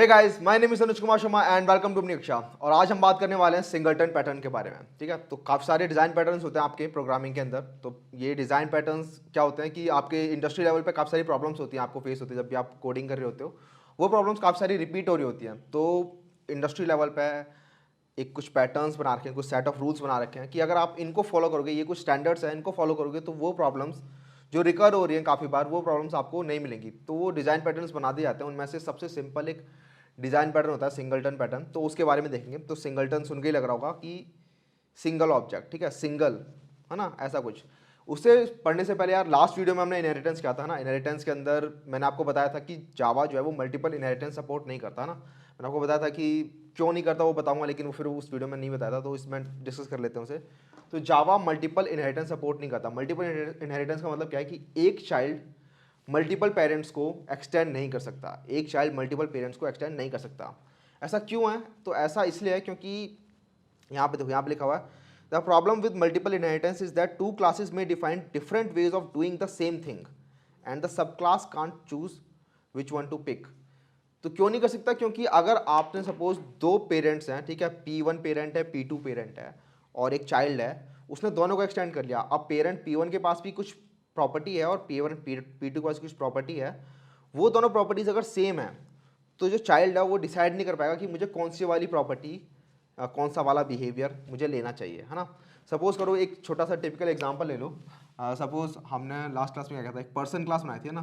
Hey guys, my name is Anuj Kumar Sharma and welcome to अपनी कक्षा। और आज हम बात करने वाले हैं सिंगलटन पैटर्न के बारे में। ठीक है, तो काफ़ी सारे डिज़ाइन पैटर्न्स होते हैं आपके प्रोग्रामिंग के अंदर। तो ये डिज़ाइन पैटर्न्स क्या होते हैं कि आपके इंडस्ट्री लेवल पे काफ़ी सारी प्रॉब्लम्स होती हैं, आपको फेस होती है जब भी आप कोडिंग कर रहे होते हो। वो प्रॉब्लम्स काफ़ी सारी रिपीट हो रही होती हैं। तो इंडस्ट्री लेवल पे एक कुछ पैटर्न्स बना रखे हैं, कुछ सेट ऑफ रूल्स बना रखे हैं कि अगर आप इनको फॉलो करोगे, ये कुछ स्टैंडर्ड्स हैं, इनको फॉलो करोगे तो वो प्रॉब्लम्स जो रिकर हो रही हैं काफ़ी बार, वो प्रॉब्लम्स आपको नहीं मिलेंगी। तो वो डिज़ाइन पैटर्न्स बना दिए जाते हैं। उनमें से सबसे सिंपल एक डिज़ाइन पैटर्न होता है सिंगलटन पैटर्न। तो उसके बारे में देखेंगे। तो सिंगलटन सुन के ही लग रहा होगा कि सिंगल ऑब्जेक्ट, ठीक है, सिंगल, है ना, ऐसा कुछ। उससे पढ़ने से पहले यार, लास्ट वीडियो में हमने इनहेरिटेंस क्या था ना, इनहेरिटेंस के अंदर मैंने आपको बताया था कि जावा जो है वो मल्टीपल इनहेरिटेंस सपोर्ट नहीं करता ना। मैंने आपको बताया था कि क्यों नहीं करता वो बताऊंगा, लेकिन वो फिर उस वीडियो में नहीं बताया था, तो इसमें डिस्कस कर लेते हैं उसे। तो जावा मल्टीपल इनहेरिटेंस सपोर्ट नहीं करता। मल्टीपल इनहेरिटेंस का मतलब क्या है कि एक चाइल्ड मल्टीपल पेरेंट्स को एक्सटेंड नहीं कर सकता। एक चाइल्ड मल्टीपल पेरेंट्स को एक्सटेंड नहीं कर सकता। ऐसा क्यों है? तो ऐसा इसलिए है क्योंकि यहाँ पे देखो, यहाँ पे लिखा हुआ है the problem with multiple inheritance is that two classes में define different ways of doing the same thing and the subclass can't choose which one to pick. तो क्यों नहीं कर सकता? क्योंकि अगर आपने सपोज दो पेरेंट्स हैं, ठीक है, P1 पेरेंट है, P2 पेरेंट है, और एक चाइल्ड है, उसने दोनों को एक्सटेंड कर लिया। अब पेरेंट P1 के पास भी कुछ प्रॉपर्टी है और P2 के पास कुछ प्रॉपर्टी है। वो दोनों प्रॉपर्टीज अगर सेम है तो जो चाइल्ड है वो डिसाइड नहीं कर पाएगा कि मुझे कौन सी वाली प्रॉपर्टी, कौन सा वाला बिहेवियर मुझे लेना चाहिए, है ना। सपोज करो, एक छोटा सा टिपिकल एग्जांपल ले लो। सपोज हमने लास्ट क्लास में क्या किया था, एक पर्सन क्लास बनाई थी, है ना।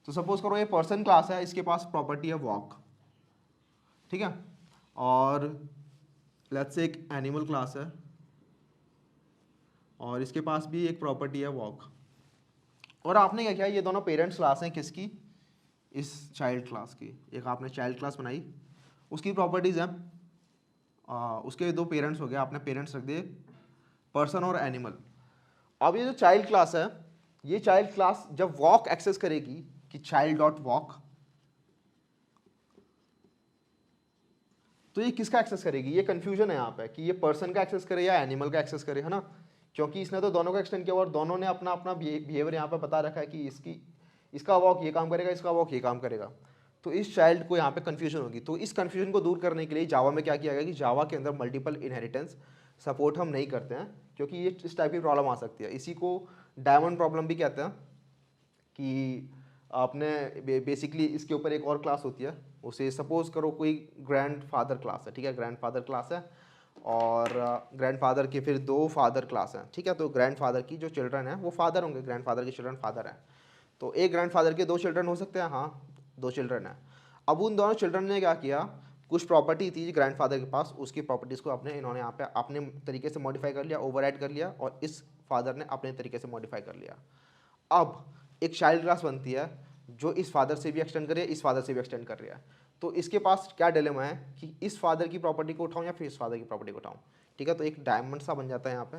तो सपोज करो ये पर्सन क्लास है, इसके पास प्रॉपर्टी है वॉक, ठीक है। और लेट्स से एक एनिमल क्लास है और इसके पास भी एक प्रॉपर्टी है वॉक। और आपने क्या किया, ये दोनों पेरेंट्स क्लास हैं किसकी, इस चाइल्ड क्लास की। एक आपने चाइल्ड क्लास बनाई, उसकी प्रॉपर्टीज हैं, उसके दो पेरेंट्स हो गए, आपने पेरेंट्स रख दिए पर्सन और एनिमल। अब ये जो चाइल्ड क्लास है, ये चाइल्ड क्लास जब वॉक एक्सेस करेगी कि चाइल्ड डॉट वॉक, तो ये किसका एक्सेस करेगी? ये कंफ्यूजन है यहाँ पे कि ये पर्सन का एक्सेस करे या एनिमल का एक्सेस करे, है ना। क्योंकि इसने तो दोनों का एक्सटेंड किया और दोनों ने अपना अपना बिहेवियर यहाँ पे बता रखा है कि इसका वॉक ये काम करेगा, इसका वॉक ये काम करेगा। तो इस चाइल्ड को यहाँ पे कंफ्यूजन होगी। तो इस कंफ्यूजन को दूर करने के लिए जावा में क्या किया गया कि जावा के अंदर मल्टीपल इनहेरिटेंस सपोर्ट हम नहीं करते हैं, क्योंकि ये इस टाइप की प्रॉब्लम आ सकती है। इसी को डायमंड प्रॉब्लम भी कहते हैं कि आपने बेसिकली इसके ऊपर एक और क्लास होती है, उसे सपोज करो कोई ग्रैंडफादर क्लास है, ठीक है, ग्रैंडफादर क्लास है और ग्रैंडफादर के फिर दो फादर क्लास हैं, ठीक है। तो ग्रैंडफादर की जो चिल्ड्रन है वो फादर होंगे, ग्रैंडफादर के चिल्ड्रन फादर हैं। तो एक ग्रैंडफादर के दो चिल्ड्रन हो सकते हैं, हाँ, दो चिल्ड्रन हैं। अब उन दोनों चिल्ड्रन ने क्या किया, कुछ प्रॉपर्टी थी ग्रैंडफादर के पास, उसकी प्रॉपर्टीज़ को इन्होंने यहाँ पे अपने तरीके से मॉडिफाई कर लिया, ओवरराइड कर लिया, और इस फादर ने अपने तरीके से मॉडिफाई कर लिया। अब एक चाइल्ड क्लास बनती है जो इस फादर से भी एक्सटेंड कर रही है, इस फादर से भी एक्सटेंड कर रही है। तो इसके पास क्या डिलेमा है कि इस फादर की प्रॉपर्टी को उठाऊं या फिर इस फादर की प्रॉपर्टी को उठाऊं, ठीक है। तो एक डायमंड सा बन जाता है यहाँ पे,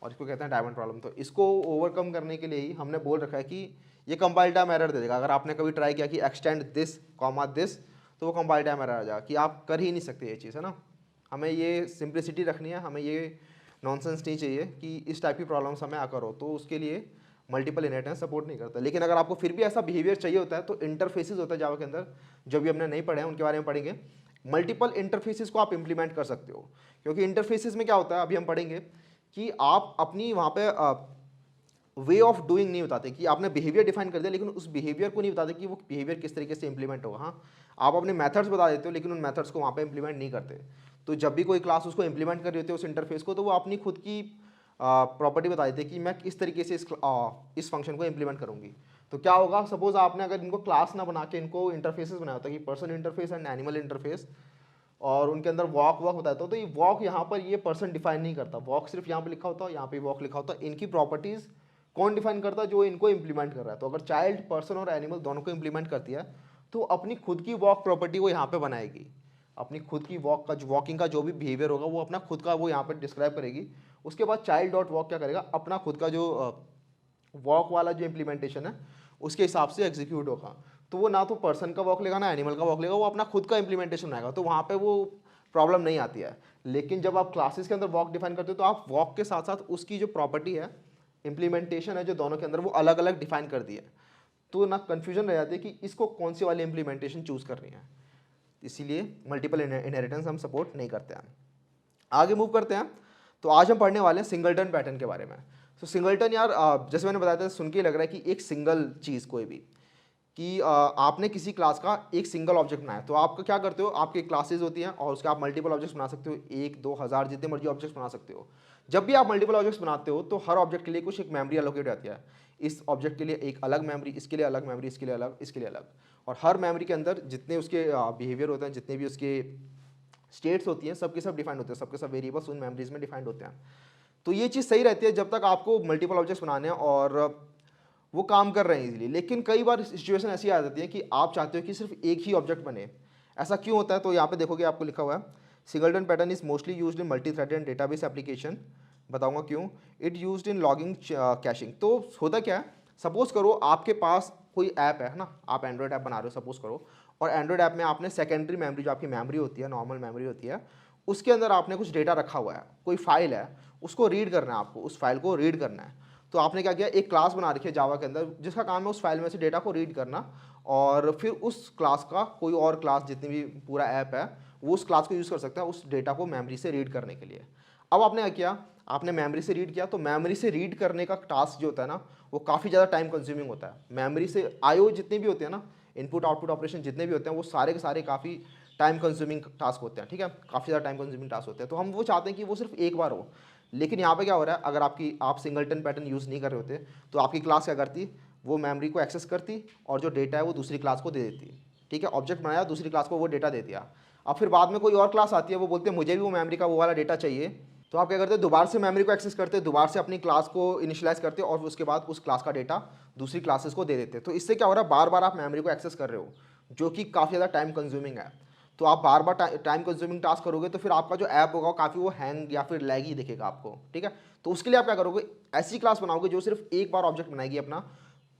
और इसको कहते हैं डायमंड प्रॉब्लम। तो इसको ओवरकम करने के लिए ही हमने बोल रखा है कि ये कंपाइल टाइम एरर दे देगा। अगर आपने कभी ट्राई किया कि एक्सटेंड दिस कॉमा दिस, तो वो कंपाइल टाइम एरर आ जाएगा कि आप कर ही नहीं सकते ये चीज़, है ना। हमें ये सिंप्लिसिटी रखनी है, हमें ये नॉनसेंस नहीं चाहिए कि इस टाइप की प्रॉब्लम्स हमें आकर हो। तो उसके लिए मल्टीपल इनहेरिटेंस सपोर्ट नहीं करता। लेकिन अगर आपको फिर भी ऐसा बिहेवियर चाहिए होता है तो इंटरफेसेस होता है जावा के अंदर, जो भी हमने नहीं पढ़े हैं उनके बारे में पढ़ेंगे। मल्टीपल इंटरफेसेस को आप इंप्लीमेंट कर सकते हो, क्योंकि इंटरफेसेस में क्या होता है, अभी हम पढ़ेंगे कि आप अपनी वहाँ पे वे ऑफ डूइंग नहीं बताते कि आपने बिहेवियर डिफाइन कर दिया, लेकिन उस बिहेवियर को नहीं बताते कि वो बिहेवियर किस तरीके से इंप्लीमेंट होगा। हाँ, आप अपने मेथड्स बता देते हो, लेकिन उन मेथड्स को वहाँ पे इंप्लीमेंट नहीं करते। तो जब भी कोई क्लास उसको इंप्लीमेंट कर रही होती है उस इंटरफेस को, तो वो अपनी खुद की प्रॉपर्टी बता देते हैं कि मैं किस तरीके से इस फंक्शन को इंप्लीमेंट करूँगी। तो क्या होगा, सपोज आपने अगर इनको क्लास ना बना के इनको इंटरफेसेस बनाया होता है कि person interface and animal interface, और उनके अंदर वॉक वॉक होता है, तो ये वॉक यहाँ पर ये पर्सन डिफाइन नहीं करता, वॉक सिर्फ यहाँ पे लिखा होता है, यहाँ पे वॉक लिखा होता है। इनकी प्रॉपर्टीज़ कौन डिफाइन करता है? जो इनको इंप्लीमेंट कर रहा है। तो अगर चाइल्ड, पर्सन और एनिमल दोनों को इंप्लीमेंट करती है तो अपनी खुद की वॉक प्रॉपर्टी वो यहाँ पे बनाएगी। अपनी खुद की वॉक का, वॉकिंग का जो भी बिहेवियर होगा वो अपना खुद का वो यहाँ पर डिस्क्राइब करेगी। उसके बाद चाइल्ड डॉट वॉक क्या करेगा, अपना खुद का जो वॉक वाला जो इम्प्लीमेंटेशन है उसके हिसाब से एग्जीक्यूट होगा। तो वो ना तो पर्सन का वॉक लेगा ना एनिमल का वॉक लेगा, वो अपना खुद का इम्प्लीमेंटेशन बनाएगा। तो वहाँ पे वो प्रॉब्लम नहीं आती है। लेकिन जब आप क्लासेस के अंदर वॉक डिफाइन करते हो तो आप वॉक के साथ साथ उसकी जो प्रॉपर्टी है, इम्प्लीमेंटेशन है जो दोनों के अंदर, वो अलग अलग डिफाइन कर दी है। तो ना कन्फ्यूजन रह जाती है कि इसको कौन सी वाली इम्प्लीमेंटेशन चूज़ करनी है। इसीलिए मल्टीपल इनहेरिटेंस हम सपोर्ट नहीं करते हैं। आगे मूव करते हैं। तो आज हम पढ़ने वाले हैं सिंगलटन पैटर्न के बारे में। तो सिंगलटन यार जैसे मैंने बताया था, सुन के लग रहा है कि एक सिंगल चीज़ कोई भी, कि आपने किसी क्लास का एक सिंगल ऑब्जेक्ट बनाया, तो आप क्या करते हो, आपकी क्लासेस होती हैं और उसके आप मल्टीपल ऑब्जेक्ट्स बना सकते हो, 1 2 हज़ार जितने मर्जी ऑब्जेक्ट्स बना सकते हो। जब भी आप मल्टीपल ऑब्जेक्ट्स बनाते हो तो हर ऑब्जेक्ट के लिए कुछ एक मेमोरी एलोकेट होती है। इस ऑब्जेक्ट के लिए एक अलग मेमोरी, इसके लिए अलग मेमोरी, इसके लिए अलग, इसके लिए अलग, और हर मेमोरी के अंदर जितने उसके बिहेवियर होते हैं, जितने भी उसके स्टेट्स होती हैं, सबके सब डिफाइंड होते हैं, सबके सब वेरिएबल्स उन मेमोरीज में डिफाइंड होते हैं। तो ये चीज़ सही रहती है जब तक आपको मल्टीपल ऑब्जेक्ट्स बनाने हैं और वो काम कर रहे हैं इजीली। लेकिन कई बार सिचुएशन ऐसी आ जाती है कि आप चाहते हो कि सिर्फ एक ही ऑब्जेक्ट बने। ऐसा क्यों होता है? तो यहाँ पे देखोगे आपको लिखा हुआ है, singleton pattern is mostly used in multi threaded database application. बताऊंगा क्यों। It used in logging caching. तो होता क्या है, सपोज करो आपके पास कोई ऐप है ना, आप एंड्रॉयड ऐप बना रहे हो सपोज करो, और एंड्रॉयड ऐप में आपने सेकेंडरी मेमोरी, जो आपकी मेमोरी होती है, नॉर्मल मेमोरी होती है, उसके अंदर आपने कुछ डेटा रखा हुआ है, कोई फाइल है, उसको रीड करना है, आपको उस फाइल को रीड करना है। तो आपने क्या किया, एक क्लास बना रखी है जावा के अंदर, जिसका काम है उस फाइल में से डेटा को रीड करना, और फिर उस क्लास का कोई और क्लास, जितनी भी पूरा ऐप है, वो उस क्लास को यूज़ कर सकता है उस डेटा को मेमोरी से रीड करने के लिए। अब आपने क्या किया, आपने मेमोरी से रीड किया, तो मेमोरी से रीड करने का टास्क जो होता है ना, वो काफ़ी ज़्यादा टाइम कंज्यूमिंग होता है। मेमोरी से आईओ जितने भी होते हैं ना, इनपुट आउटपुट ऑपरेशन जितने भी होते हैं, वो सारे के सारे काफ़ी टाइम कंज्यूमिंग टास्क होते हैं, ठीक है, काफ़ी ज़्यादा टाइम कंज्यूमिंग टास्क होते हैं। तो हम वो चाहते हैं कि वो सिर्फ एक बार हो। लेकिन यहाँ पे क्या हो रहा है, अगर आप सिंगलटन पैटर्न यूज़ नहीं कर रहे होते, तो आपकी क्लास क्या करती, वो मेमोरी को एक्सेस करती और जो डेटा है वो दूसरी क्लास को दे देती। ठीक है, ऑब्जेक्ट बनाया, दूसरी क्लास को वो डेटा दे दिया। अब फिर बाद में कोई और क्लास आती है, वो बोलते हैं मुझे भी वो मेमोरी का वो वाला डेटा चाहिए, तो आप क्या करते हैं, दोबारा से मेमोरी को एक्सेस करते हैं, दोबारा से अपनी क्लास को इनिशियलाइज करते हैं, और उसके बाद उस क्लास का डेटा दूसरी क्लासेस को दे देते हैं। तो इससे क्या हो रहा है, बार बार आप मेमोरी को एक्सेस कर रहे हो, जो कि काफ़ी ज़्यादा टाइम कंज्यूमिंग है। तो आप बार बार टाइम कंज्यूमिंग टास्क करोगे, तो फिर आपका जो ऐप होगा काफ़ी वो हैंग या फिर लैगी दिखेगा आपको। ठीक है, तो उसके लिए आप क्या करोगे, ऐसी क्लास बनाओगे जो सिर्फ एक बार ऑब्जेक्ट बनाएगी अपना,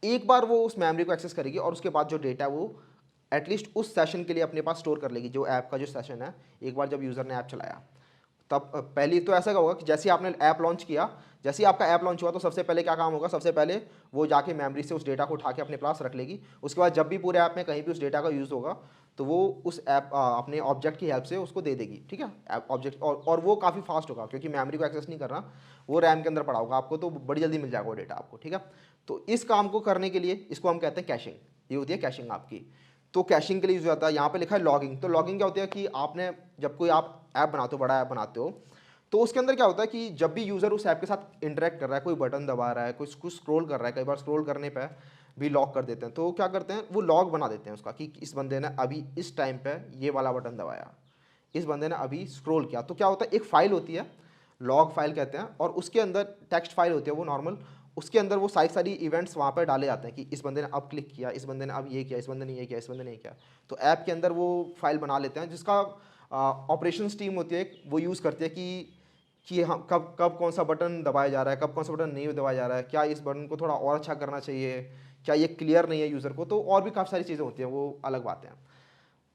एक बार वो उस मेमोरी को एक्सेस करेगी, और उसके बाद जो डेटा वो एटलीस्ट उस सेशन के लिए अपने पास स्टोर कर लेगी, जो ऐप का जो सेशन है, एक बार जब यूज़र ने ऐप चलाया। तब पहली तो ऐसा होगा कि जैसे ही आपने ऐप लॉन्च किया, जैसे ही आपका ऐप लॉन्च हुआ, तो सबसे पहले क्या काम होगा, सबसे पहले वो जाके मेमोरी से उस डेटा को उठा के अपने पास रख लेगी। उसके बाद जब भी पूरे ऐप में कहीं भी उस डेटा का यूज़ होगा, तो वो उस ऐप अपने ऑब्जेक्ट की हेल्प से उसको दे देगी। ठीक है, ऐप ऑब्जेक्ट, और वो काफ़ी फास्ट होगा, क्योंकि मेमोरी को एक्सेस नहीं करना, वो रैम के अंदर पड़ा होगा आपको, तो बड़ी जल्दी मिल जाएगा वो डेटा आपको। ठीक है, तो इस काम को करने के लिए इसको हम कहते हैं कैशिंग। ये होती है कैशिंग आपकी। तो कैशिंग के लिए यूज होता है, यहाँ पे लिखा है लॉगिंग। तो लॉगिंग क्या होती है कि आपने जब कोई आप ऐप बनाते हो, बड़ा ऐप बनाते हो, तो उसके अंदर क्या होता है कि जब भी यूज़र उस ऐप के साथ इंटरेक्ट कर रहा है, कोई बटन दबा रहा है, कुछ स्क्रॉल कर रहा है, कई बार स्क्रॉल करने पे भी लॉक कर देते हैं, तो क्या करते हैं, वो लॉग बना देते हैं उसका, कि इस बंदे ने अभी इस टाइम पे ये वाला बटन दबाया, इस बंदे ने अभी स्क्रॉल किया। तो क्या होता है, एक फाइल होती है, लॉग फाइल कहते हैं, और उसके अंदर टेक्स्ट फाइल होती है वो नॉर्मल, उसके अंदर वो सारी इवेंट्स वहाँ पर डाले जाते हैं, कि इस बंदे ने अब क्लिक किया, इस बंदे ने अब ये किया, इस बंदे ने ये किया, इस बंदे ने ये किया। तो ऐप के अंदर वो फाइल बना लेते हैं, जिसका ऑपरेशंस टीम होती है, वो यूज़ करती है कि हम कब कब कौन सा बटन दबाया जा रहा है, कब कौन सा बटन नहीं दबाया जा रहा है, क्या इस बटन को थोड़ा और अच्छा करना चाहिए, क्या ये क्लियर नहीं है यूज़र को, तो और भी काफ़ी सारी चीज़ें होती हैं, वो अलग बातें हैं,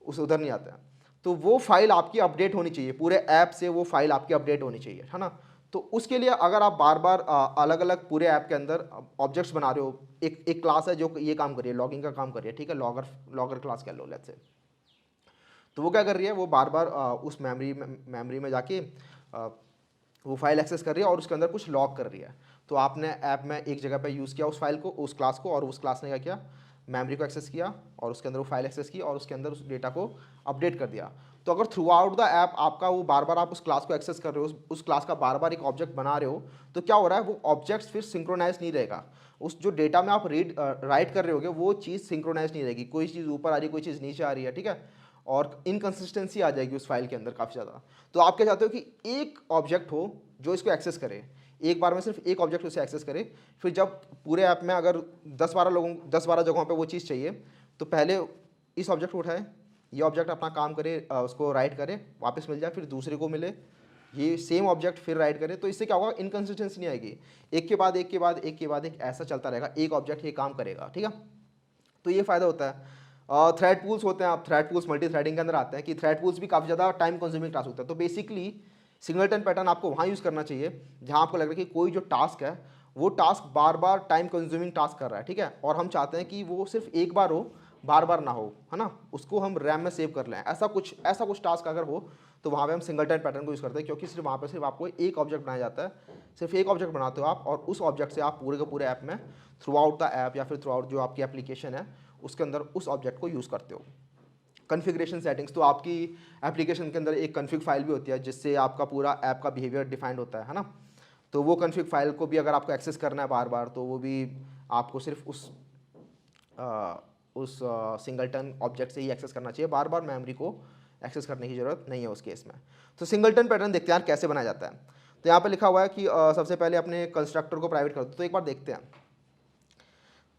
उस उधर नहीं आते हैं। तो वो फाइल आपकी अपडेट होनी चाहिए, पूरे ऐप से वो फाइल आपकी अपडेट होनी चाहिए, है ना। तो उसके लिए अगर आप बार बार अलग अलग पूरे ऐप के अंदर ऑब्जेक्ट्स बना रहे हो, एक क्लास है जो ये काम कर रही है, लॉगिंग का काम कर रही है, ठीक है, लॉगर क्लास कह लो लेट्स से, तो वो क्या कर रही है, वो बार बार उस मेमोरी में जाके वो फाइल एक्सेस कर रही है और उसके अंदर कुछ लॉक कर रही है। तो आपने ऐप में एक जगह पे यूज़ किया उस फाइल को, उस क्लास को, और उस क्लास ने क्या किया, मेमोरी को एक्सेस किया, और उसके अंदर वो फाइल एक्सेस की, और उसके अंदर उस डेटा को अपडेट कर दिया। तो अगर थ्रू आउट द ऐप आपका वो बार बार आप उस क्लास को एक्सेस कर रहे हो, उस क्लास का बार बार एक ऑब्जेक्ट बना रहे हो, तो क्या हो रहा है, वो ऑब्जेक्ट्स फिर सिंक्रोनाइज नहीं रहेगा। उस जो डेटा में आप राइट कर रहे होगे, वो चीज़ सिंक्रोनाइज नहीं रहेगी, कोई चीज़ ऊपर आ रही है, कोई चीज़ नीचे आ रही है, ठीक है, और इनकन्सिस्टेंसी आ जाएगी उस फाइल के अंदर काफ़ी ज़्यादा। तो आप क्या चाहते हो कि एक ऑब्जेक्ट हो जो इसको एक्सेस करे, एक बार में सिर्फ एक ऑब्जेक्ट उसे एक्सेस करे। फिर जब पूरे ऐप में अगर 10-12 जगहों पे वो चीज़ चाहिए, तो पहले इस ऑब्जेक्ट को उठाए, ये ऑब्जेक्ट अपना काम करे, उसको राइट करे, वापस मिल जाए, फिर दूसरे को मिले, ये सेम ऑब्जेक्ट फिर राइट करे। तो इससे क्या होगा, इनकन्सिस्टेंसी नहीं आएगी, एक के बाद एक के बाद एक के बाद एक ऐसा चलता रहेगा, एक ऑब्जेक्ट ये काम करेगा। ठीक है, तो ये फ़ायदा होता है। थ्रेड पूल्स होते हैं, आप थ्रेड पूल्स मल्टी थ्रेडिंग के अंदर आते हैं, कि थ्रेड पूल्स भी काफ़ी ज़्यादा टाइम कंज्यूमिंग टास्क होता है। तो बेसिकली सिंगलटन पैटर्न आपको वहाँ यूज़ करना चाहिए जहाँ आपको लग रहा है कि कोई जो टास्क है, वो टास्क बार बार टाइम कंज्यूमिंग टास्क कर रहा है, ठीक है, और हम चाहते हैं कि वो सिर्फ एक बार हो, बार बार ना हो, है ना, उसको हम रैम में सेव कर लें, ऐसा कुछ टास्क अगर हो तो वहाँ पे हम सिंगलटन पैटर्न को यूज़ करते हैं, क्योंकि सिर्फ वहाँ पे सिर्फ आपको एक ऑब्जेक्ट बनाया जाता है, सिर्फ एक ऑब्जेक्ट बनाते हो आप, और उस ऑब्जेक्ट से आप पूरे के पूरे ऐप में थ्रू आउट द ऐप या फिर थ्रू आउट जो आपकी एप्लीकेशन है उसके अंदर उस ऑब्जेक्ट को यूज़ करते हो। कॉन्फ़िगरेशन सेटिंग्स, तो आपकी एप्लीकेशन के अंदर एक कॉन्फ़िग फाइल भी होती है जिससे आपका पूरा ऐप का बिहेवियर डिफाइंड होता है ना, तो वो कॉन्फ़िग फाइल को भी अगर आपको एक्सेस करना है बार बार तो वो भी आपको सिर्फ उस सिंगलटन ऑब्जेक्ट से ही एक्सेस करना चाहिए, बार बार मेमोरी को एक्सेस करने की ज़रूरत नहीं है उस केस में। तो सिंगलटन पैटर्न देखते हैं यार कैसे बनाया जाता है। तो यहाँ पे लिखा हुआ है कि सबसे पहले अपने कंस्ट्रक्टर को प्राइवेट कर दो, तो एक बार देखते हैं।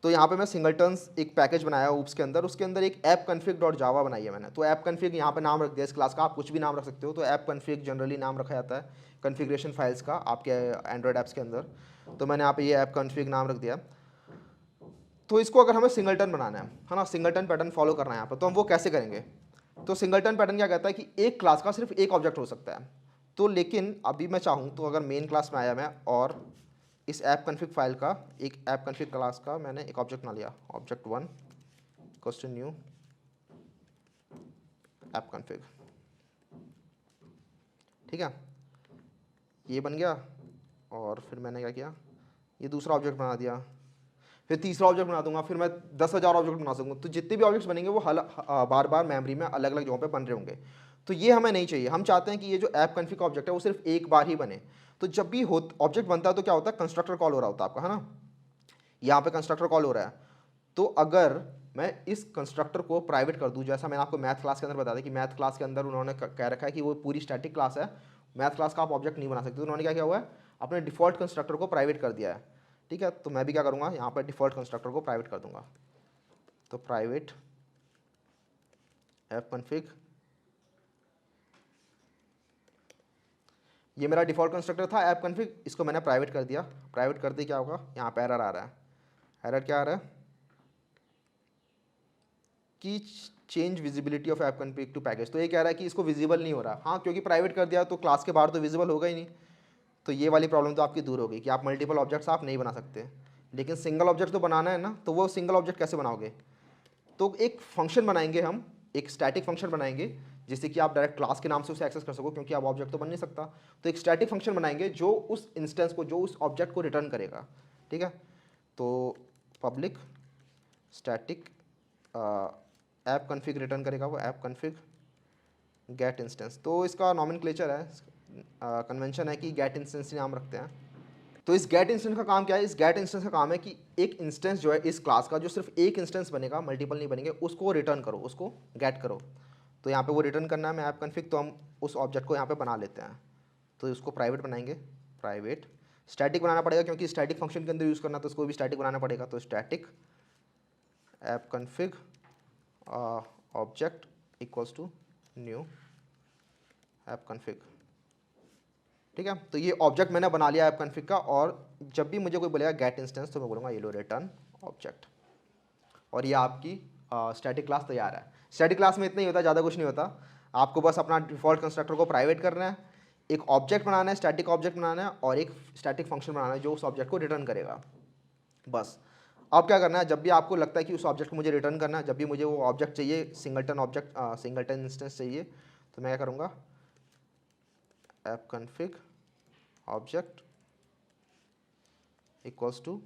तो यहाँ पे मैं सिंगलटन्स एक पैकेज बनाया ऊप्स के अंदर, उसके अंदर एक ऐप कन्फिग डॉट जावा बनाई है मैंने। तो ऐप कन्फिग यहाँ पे नाम रख दिया इस क्लास का, आप कुछ भी नाम रख सकते हो। तो ऐप कन्फिग जनरली नाम रखा जाता है कन्फिग्रेशन फाइल्स का आपके एंड्रॉयड ऐप्स के अंदर। तो मैंने यहाँ पे ये ऐप कन्फिग नाम रख दिया। तो इसको अगर हमें सिंगलटन बनाना है ना, सिंगलटन पैटर्न फॉलो करना है यहाँ पर, तो हम वो कैसे करेंगे। तो सिंगलटन पैटर्न क्या कहता है कि एक क्लास का सिर्फ एक ऑब्जेक्ट हो सकता है। तो लेकिन अभी मैं चाहूँ तो अगर मेन क्लास में आया मैं और इस ऐप कन्फिग फाइल का एक ऐप कन्फिग क्लास का मैंने एक ऑब्जेक्ट बना लिया, object 1 question new app config, ठीक है, ये बन गया। और फिर मैंने क्या किया, ये दूसरा ऑब्जेक्ट बना दिया, फिर तीसरा ऑब्जेक्ट बना दूंगा, फिर मैं 10,000 ऑब्जेक्ट बना सकूँगा। तो जितने भी ऑब्जेक्ट्स बनेंगे वो बार बार मेमोरी में अलग अलग जगहों पे बन रहे होंगे। तो ये हमें नहीं चाहिए, हम चाहते हैं कि ये जो ऐप कन्फिग ऑब्जेक्ट है वो सिर्फ एक बार ही बने। तो जब भी ऑब्जेक्ट बनता है तो क्या होता है, कंस्ट्रक्टर कॉल हो रहा होता है आपका, है ना, यहाँ पे कंस्ट्रक्टर कॉल हो रहा है। तो अगर मैं इस कंस्ट्रक्टर को प्राइवेट कर दूं, जैसा मैंने आपको मैथ क्लास के अंदर बताया था कि मैथ क्लास के अंदर उन्होंने कह रखा है कि वो पूरी स्टैटिक क्लास है, मैथ क्लास का आप ऑब्जेक्ट नहीं बना सकते। तो उन्होंने क्या किया हुआ है, अपने डिफॉल्ट कंस्ट्रक्टर को प्राइवेट कर दिया है, ठीक है। तो मैं भी क्या करूँगा, यहाँ पर डिफॉल्ट कंस्ट्रक्टर को प्राइवेट कर दूंगा। तो प्राइवेट ऐप कन्फिग, ये मेरा डिफॉल्ट कंस्ट्रक्टर था ऐप कन्फिग, इसको मैंने प्राइवेट कर दिया। प्राइवेट कर दिया क्या होगा, यहाँ पर एरर आ रहा है। एरर क्या आ रहा है कि change visibility of app config to package. तो ये कह रहा है कि इसको विजिबल नहीं हो रहा। हाँ, क्योंकि प्राइवेट कर दिया तो क्लास के बाहर तो विजिबल होगा ही नहीं। तो ये वाली प्रॉब्लम तो आपकी दूर होगी कि आप मल्टीपल ऑब्जेक्ट्स आप नहीं बना सकते। लेकिन सिंगल ऑब्जेक्ट तो बनाना है ना, तो वो सिंगल ऑब्जेक्ट कैसे बनाओगे, तो एक फंक्शन बनाएंगे हम, एक स्टैटिक फंक्शन बनाएंगे जिससे कि आप डायरेक्ट क्लास के नाम से उसे एक्सेस कर सको, क्योंकि आप ऑब्जेक्ट तो बन नहीं सकता। तो एक स्टैटिक फंक्शन बनाएंगे जो उस इंस्टेंस को, जो उस ऑब्जेक्ट को रिटर्न करेगा, ठीक है। तो public static app config return करेगा वो ऐप कन्फिग गेट इंस्टेंस। तो इसका नॉमेनक्लेचर है, कन्वेंशन है कि गेट इंस्टेंस नाम रखते हैं। तो इस गेट इंस्टेंस का काम क्या है, इस गेट इंस्टेंस का काम है कि एक इंस्टेंस जो है इस क्लास का, जो सिर्फ एक इंस्टेंस बनेगा, मल्टीपल नहीं बनेंगे, उसको रिटर्न करो, उसको गेट करो। तो यहाँ पे वो रिटर्न करना है मैं ऐप कन्फिग, तो हम उस ऑब्जेक्ट को यहाँ पे बना लेते हैं। तो इसको प्राइवेट बनाएंगे, प्राइवेट स्टैटिक बनाना पड़ेगा क्योंकि स्टैटिक फंक्शन के अंदर यूज़ करना, तो इसको भी स्टैटिक बनाना पड़ेगा। तो static app config object equals to new app config, ठीक है। तो ये ऑब्जेक्ट मैंने बना लिया ऐप कन्फिग का, और जब भी मुझे कोई बोलेगा गेट इंस्टेंस तो मैं बोलूँगा ये लो रिटर्न ऑब्जेक्ट, और ये आपकी स्टैटिक क्लास तैयार है। स्टैटिक क्लास में इतना ही होता है, ज़्यादा कुछ नहीं होता। आपको बस अपना डिफॉल्ट कंस्ट्रक्टर को प्राइवेट करना है, एक ऑब्जेक्ट बनाना है, स्टैटिक ऑब्जेक्ट बनाना है, और एक स्टैटिक फंक्शन बनाना है जो उस ऑब्जेक्ट को रिटर्न करेगा, बस। अब क्या करना है, जब भी आपको लगता है कि उस ऑब्जेक्ट को मुझे रिटर्न करना है, जब भी मुझे वो ऑब्जेक्ट चाहिए, सिंगलटन ऑब्जेक्ट, सिंगलटन इंस्टेंस चाहिए, तो मैं क्या करूँगा, app config object equals to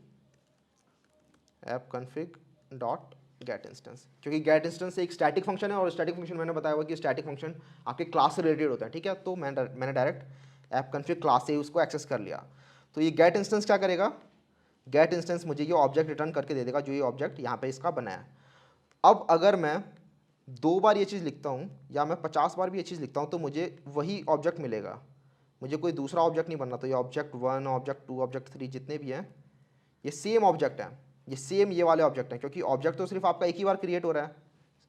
app config dot get instance, क्योंकि गेट इंस्टेंस एक स्टैटिक फंक्शन है, और स्टैटिक फंक्शन मैंने बताया हुआ कि स्टैटिक फंक्शन आपके क्लास से रिलेटेड होता है, ठीक है। तो मैंने डायरेक्ट ऐप कन्फिग क्लास से ही उसको एक्सेस कर लिया। तो ये गेट इंस्टेंस क्या करेगा, गेट इंस्टेंस मुझे ये ऑब्जेक्ट रिटर्न करके दे देगा जो ये ऑब्जेक्ट यहाँ पे इसका बना है। अब अगर मैं 2 बार ये चीज़ लिखता हूँ या मैं 50 बार भी ये चीज़ लिखता हूँ तो मुझे वही ऑब्जेक्ट मिलेगा, मुझे कोई दूसरा ऑब्जेक्ट नहीं बनना। तो ये ऑब्जेक्ट 1, ऑब्जेक्ट 2, ऑब्जेक्ट 3 जितने भी हैं ये सेम ऑब्जेक्ट हैं, ये सेम ये वाले ऑब्जेक्ट हैं, क्योंकि ऑब्जेक्ट तो सिर्फ आपका एक ही बार क्रिएट हो रहा है,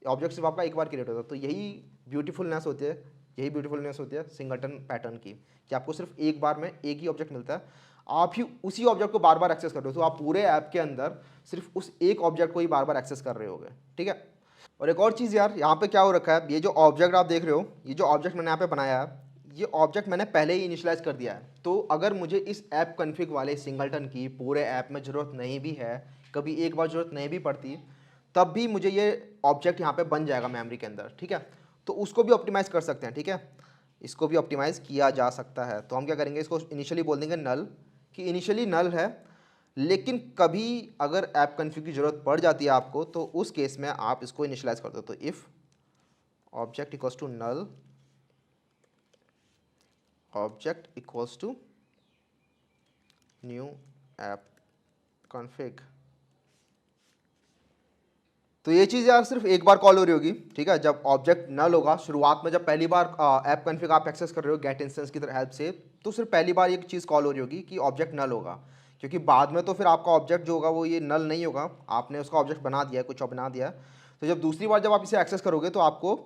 ऑब्जेक्ट सिर्फ आपका एक बार क्रिएट होता है। तो यही ब्यूटीफुलनेस होती है, यही ब्यूटीफुलनेस होती है सिंगलटन पैटर्न की, कि आपको सिर्फ एक बार में एक ही ऑब्जेक्ट मिलता है, आप ही उसी ऑब्जेक्ट को बार बार एक्सेस कर रहे हो। तो आप पूरे ऐप के अंदर सिर्फ उस एक ऑब्जेक्ट को ही बार बार एक्सेस कर रहे होगे, ठीक है। और एक और चीज़ यार, यहाँ पे क्या हो रखा है, ये जो ऑब्जेक्ट आप देख रहे हो, ये जो ऑब्जेक्ट मैंने यहाँ पे बनाया है, ये ऑब्जेक्ट मैंने पहले ही इनिशियलाइज कर दिया है। तो अगर मुझे इस ऐप कन्फिग वाले सिंगलटन की पूरे ऐप में ज़रूरत नहीं भी है, कभी एक बार ज़रूरत नहीं भी पड़ती, तब भी मुझे ये ऑब्जेक्ट यहाँ पे बन जाएगा मेमोरी के अंदर, ठीक है। तो उसको भी ऑप्टिमाइज़ कर सकते हैं, ठीक है, इसको भी ऑप्टिमाइज़ किया जा सकता है। तो हम क्या करेंगे, इसको इनिशियली बोल देंगे नल, कि इनिशियली नल है, लेकिन कभी अगर ऐप कन्फिग की ज़रूरत पड़ जाती है आपको, तो उस केस में आप इसको इनिशियलाइज कर दो। तो if object equals to null, object equals to new app config. तो ये चीज़ यार सिर्फ एक बार कॉल हो रही होगी, ठीक है, जब ऑब्जेक्ट नल होगा। शुरुआत में जब पहली बार ऐप कॉन्फ़िग आप एक्सेस कर रहे हो गेट इंस्टेंस की हेल्प से, तो सिर्फ पहली बार ये चीज़ कॉल हो रही होगी कि ऑब्जेक्ट नल होगा, क्योंकि बाद में तो फिर आपका ऑब्जेक्ट जो होगा वो ये नल नहीं होगा, आपने उसका ऑब्जेक्ट बना दिया है, कुछ और बना दिया है। तो जब दूसरी बार जब आप इसे एक्सेस करोगे तो आपको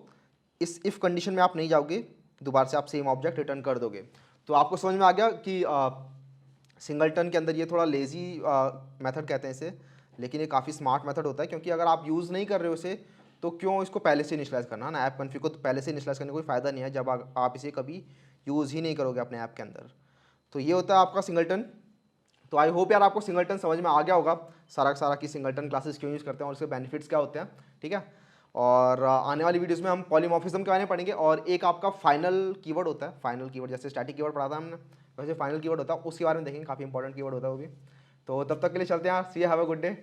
इस इफ़ कंडीशन में आप नहीं जाओगे, दोबारा से आप सेम ऑब्जेक्ट रिटर्न कर दोगे। तो आपको समझ में आ गया कि सिंगलटन के अंदर ये थोड़ा लेज़ी मेथड कहते हैं इसे, लेकिन ये काफ़ी स्मार्ट मेथड होता है, क्योंकि अगर आप यूज़ नहीं कर रहे हो इसे, तो क्यों इसको पहले से इनिशियलाइज करना है ना। ऐप कॉन्फ़िग को तो पहले से इनिशियलाइज करने का कोई फ़ायदा नहीं है जब आप इसे कभी यूज़ ही नहीं करोगे अपने ऐप के अंदर। तो ये होता है आपका सिंगलटन। तो आई होप यार आपको सिंगलटन समझ में आ गया होगा सारा का सारा, कि सिंगलटन क्लासेस क्यों यूज़ करते हैं और उसके बेनिफिट्स क्या होते हैं, ठीक है। और आने वाली वीडियोस में हम पॉलीमॉर्फिज्म के बारे में पढ़ेंगे, और एक आपका फाइनल कीवर्ड होता है, फाइनल कीवर्ड जैसे स्टैटिक कीवर्ड पढ़ा था हमने, वैसे फाइनल कीवर्ड होता है, उसके बारे में देखेंगे, काफ़ी इंपॉर्टेंट कीवर्ड होता है वो भी। तो तब तक के लिए चलते हैं, see you, have a good day.